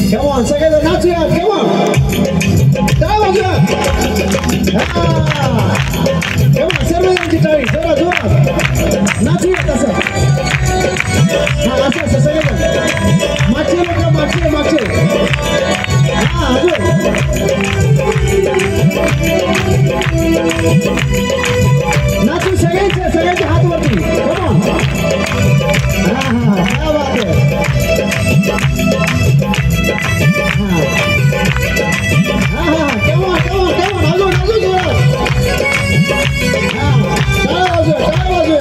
Come on, सगळेजण नाचूया. Come on. टाळ्या वाजवा. Come on, सर्वजणांची टाळी. जोरात जोरात. नाचूया तसं. असं सगळेजण. मागचे लोक मागचे. अजून. नाचू सगळ्यांचे हात वरती. Come on. क्या बात है. Come on. अजून जोरात. टाळ्या वाजवा.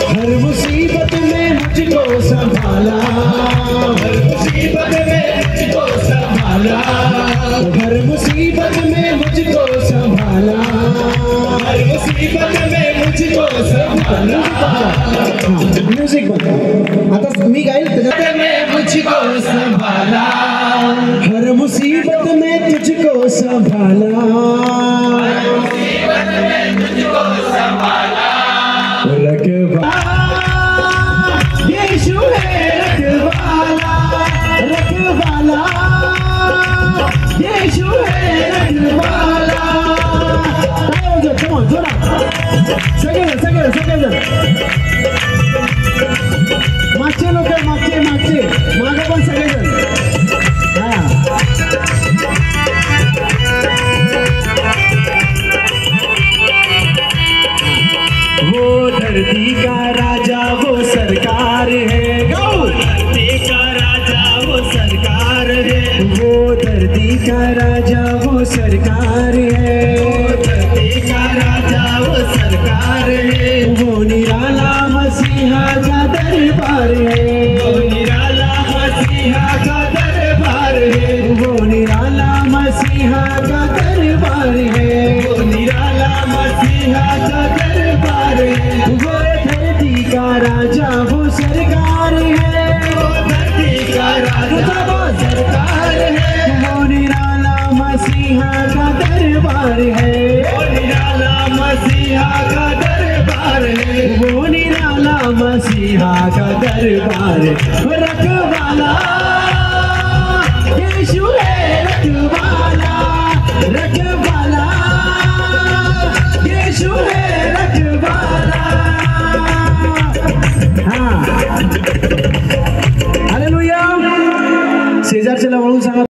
हर मुसीबत में मुझको संभाला. हर मुसीबत में मुझको संभाला. हर मुसीबत में मुझको संभाला. हर मुसीबत में मुझको संभाला. म्युझिक बंद. आता मी गाईल त्याच्यात में मुझको संभाला. हर मुसीबत में तुझको संभाला. हर मुसीबत में तुझको संभाला. यीशु है रखवाला. यीशु है रखवाला. Come on, जोरात. सगळेजण. मागचे लोक मागचे मागे पण सगळेजण. वो धरती का राजा वो सरकार है. धरती का राजा वो सरकार है. वो धरती का राजा वो सरकार है. धरती का राजा वो सरकार है. वो निराला मसीहा का दरबार है. वो निराला मसीहा का दरबार है. वो निराला मसीहा का दरबार है. वो निराला मसीहा का दरबार है. वो धरती का राजा वो सरकार है. वो धरती का राजा वो सरकार है. वो निराला मसीहा का दरबार है. वो निराला मसीहा का दरबार है. वो निराला मसीहा का दरबार. रखवाला यीशु है रखवाला. यीशु है रखवाला. हालेलुया. शेजारच्याला वळून सांगा.